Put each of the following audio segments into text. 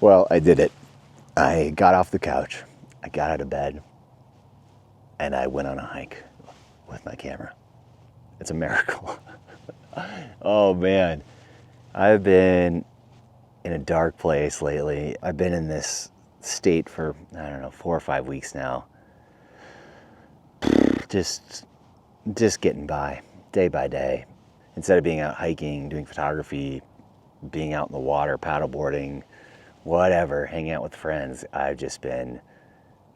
Well, I did it. I got off the couch, I got out of bed, and I went on a hike with my camera. It's a miracle. Oh man, I've been in a dark place lately. I've been in this state for, I don't know, 4 or 5 weeks now. Just getting by, day by day. Instead of being out hiking, doing photography, being out in the water, paddleboarding, whatever, hanging out with friends, I've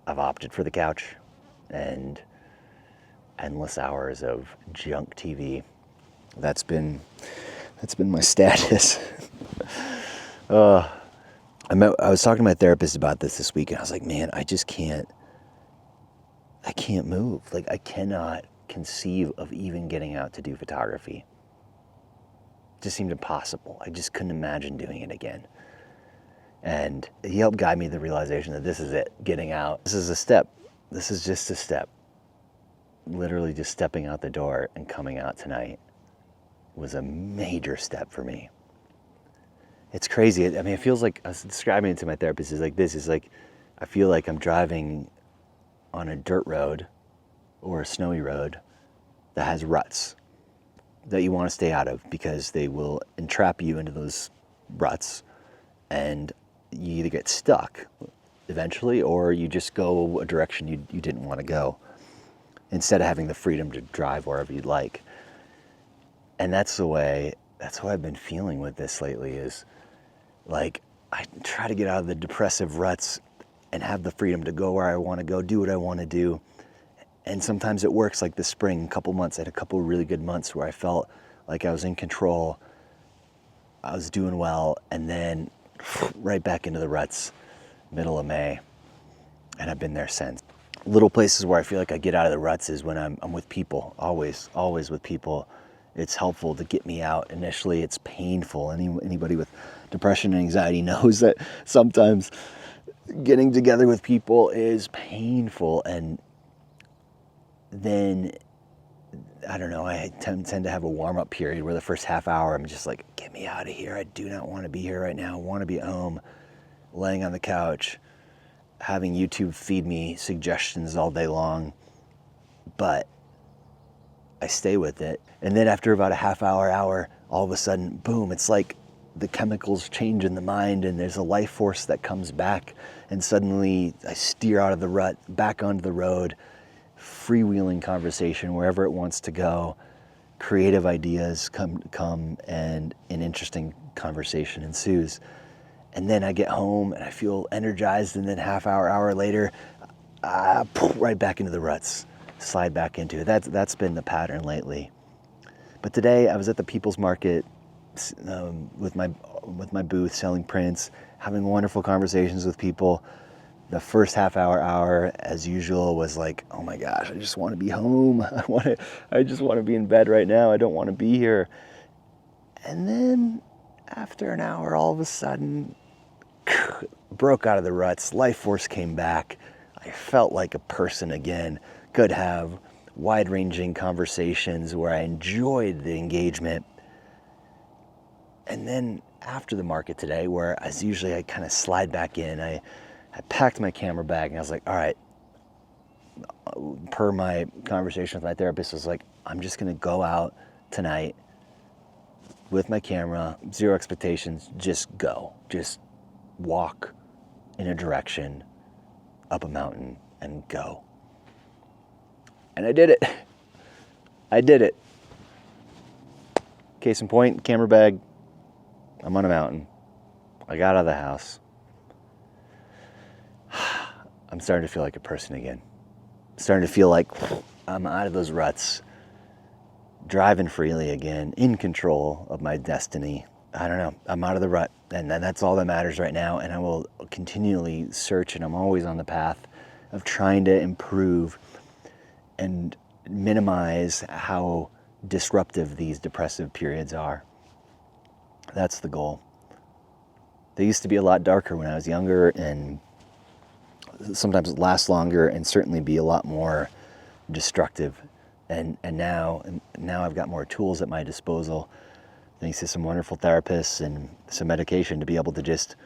opted for the couch and endless hours of junk TV. That's been my status. I was talking to my therapist about this week, and I was like, man, I can't move. Like, I cannot conceive of even getting out to do photography. It just seemed impossible. I just couldn't imagine doing it again. And he helped guide me to the realization that this is it, getting out. This is a step. This is just a step. Literally just stepping out the door and coming out tonight was a major step for me. It's crazy. I mean, it feels like, I was describing it to my therapist, I feel like I'm driving on a dirt road or a snowy road that has ruts that you want to stay out of because they will entrap you into those ruts, and you either get stuck eventually or you just go a direction you didn't want to go instead of having the freedom to drive wherever you'd like. And that's the way I've been feeling with this lately, is like, I try to get out of the depressive ruts and have the freedom to go where I want to go, do what I want to do. And sometimes it works, like this spring, a couple months, I had a couple really good months where I felt like I was in control, I was doing well, and then right back into the ruts, middle of May. And I've been there since. Little places where I feel like I get out of the ruts is when I'm with people, always with people. It's helpful to get me out. Initially, it's painful. Anybody with depression and anxiety knows that sometimes getting together with people is painful. And then, I don't know, I tend to have a warm-up period where the first half hour I'm just like, get me out of here. I do not want to be here right now. I want to be at home, laying on the couch, having YouTube feed me suggestions all day long. But I stay with it. And then after about a half hour, all of a sudden, boom, it's like the chemicals change in the mind and there's a life force that comes back, and suddenly I steer out of the rut, back onto the road, freewheeling conversation wherever it wants to go, creative ideas come and an interesting conversation ensues. And then I get home and I feel energized, and then half hour later, right back into the ruts, slide back into it. That's been the pattern lately. But today I was at the People's Market with my booth selling prints, having wonderful conversations with people. The first half hour, as usual, was like, oh my gosh, I just want to be home. I just want to be in bed right now. I don't want to be here. And then after an hour, all of a sudden, broke out of the ruts. Life force came back. I felt like a person again. Could have wide-ranging conversations where I enjoyed the engagement. And then after the market today, where as usually I kind of slide back in, I packed my camera bag and I was like, all right, per my conversation with my therapist, I was like, I'm just going to go out tonight with my camera, zero expectations, just go. Just walk in a direction, up a mountain, and go. And I did it. Case in point, camera bag, I'm on a mountain. I got out of the house. I'm starting to feel like a person again. Starting to feel like I'm out of those ruts, driving freely again, in control of my destiny. I don't know, I'm out of the rut, and that's all that matters right now, and I will continually search, and I'm always on the path of trying to improve and minimize how disruptive these depressive periods are. That's the goal. They used to be a lot darker when I was younger, and sometimes last longer, and certainly be a lot more destructive. And now I've got more tools at my disposal, thanks to some wonderful therapists and some medication, to be able to just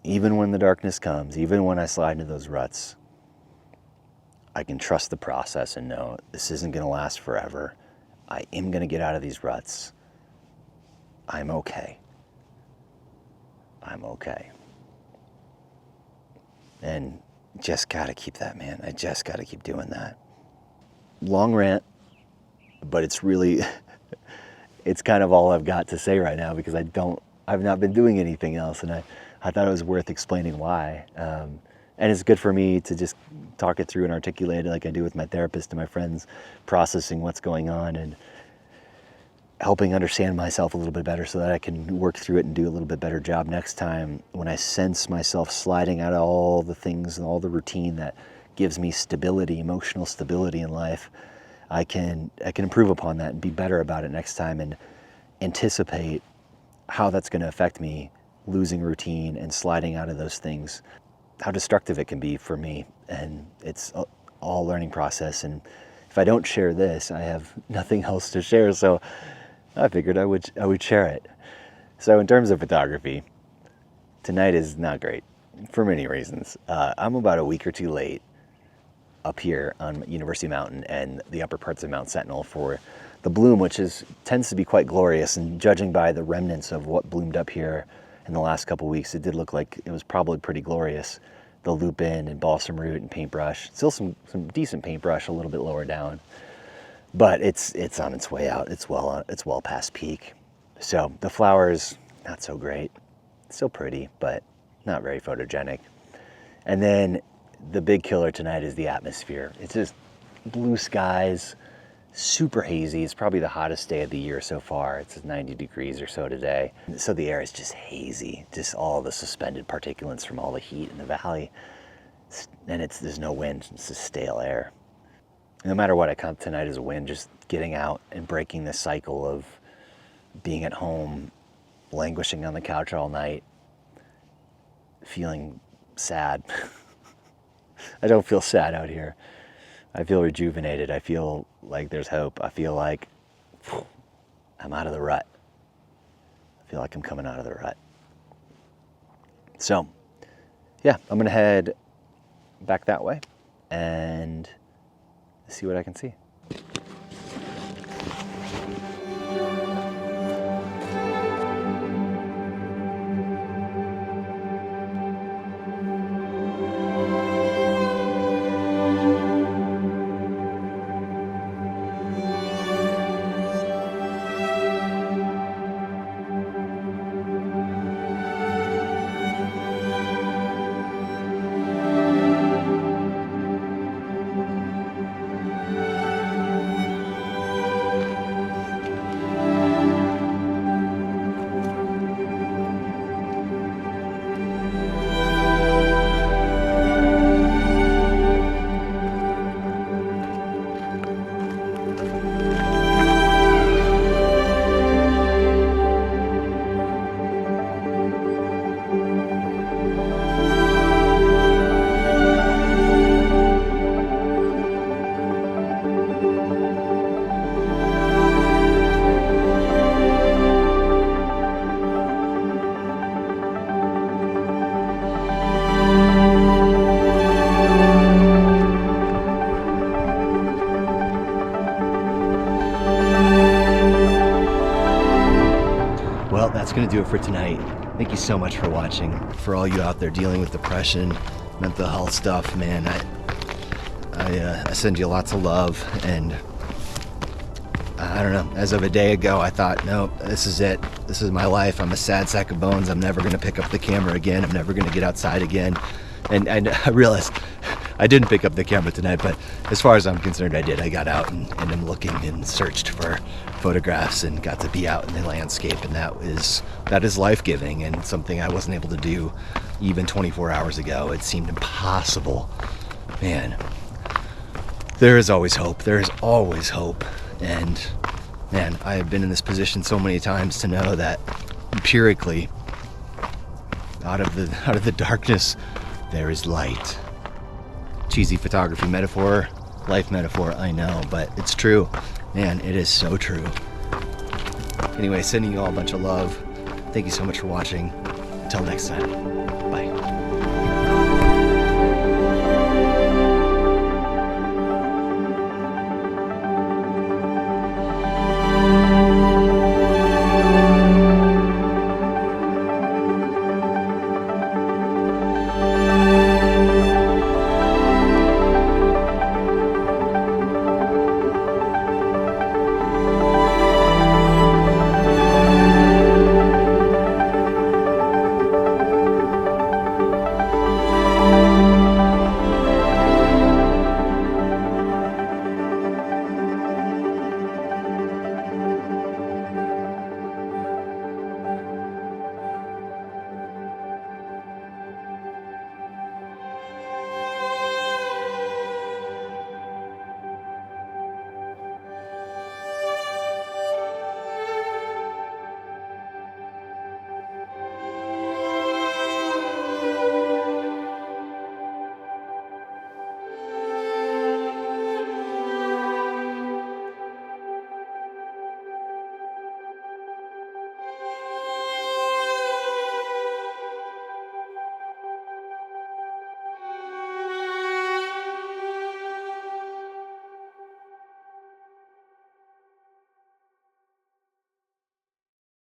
even when the darkness comes, even when I slide into those ruts, I can trust the process and know this isn't going to last forever. I am going to get out of these ruts. I'm okay. I'm okay. And just got to keep that, man. I just got to keep doing that. Long rant, but it's really, it's kind of all I've got to say right now because I've not been doing anything else. And I thought it was worth explaining why. And it's good for me to just talk it through and articulate it like I do with my therapist and my friends, processing what's going on and helping understand myself a little bit better so that I can work through it and do a little bit better job next time when I sense myself sliding out of all the things and all the routine that gives me stability, emotional stability in life. I can improve upon that and be better about it next time and anticipate how that's going to affect me losing routine and sliding out of those things, how destructive it can be for me. And it's all learning process. And if I don't share this, I have nothing else to share. So I figured I would share it. So in terms of photography, tonight is not great for many reasons. I'm about a week or two late up here on University Mountain and the upper parts of Mount Sentinel for the bloom, which tends to be quite glorious. And judging by the remnants of what bloomed up here in the last couple weeks, it did look like it was probably pretty glorious. The lupin and balsam root and paintbrush. Still some decent paintbrush a little bit lower down, but it's on its way out. It's well past peak. So the flowers, not so great. Still pretty, but not very photogenic. And then the big killer tonight is the atmosphere. It's just blue skies, super hazy. It's probably the hottest day of the year so far. It's 90 degrees or so today. So the air is just hazy, just all the suspended particulates from all the heat in the valley. And there's no wind, it's just stale air. No matter what, I count tonight as a win, just getting out and breaking the cycle of being at home, languishing on the couch all night, feeling sad. I don't feel sad out here. I feel rejuvenated. I feel like there's hope. I feel like I'm out of the rut. I feel like I'm coming out of the rut. So, yeah, I'm going to head back that way and see what I can see. Well, that's going to do it for tonight. Thank you so much for watching. For all you out there dealing with depression, mental health stuff, man, I send you lots of love. And I don't know, as of a day ago, I thought, no, this is it. This is my life. I'm a sad sack of bones. I'm never going to pick up the camera again. I'm never going to get outside again. And I realized I didn't pick up the camera tonight, but as far as I'm concerned, I did. I got out and I'm looking and searched for photographs and got to be out in the landscape, and that is life-giving and something I wasn't able to do even 24 hours ago. It seemed impossible. Man, there is always hope. There is always hope. And man, I have been in this position so many times to know that empirically, out of the darkness, there is light. Cheesy photography metaphor, life metaphor, I know, but it's true. Man, it is so true. Anyway, sending you all a bunch of love. Thank you so much for watching. Until Until next time, bye.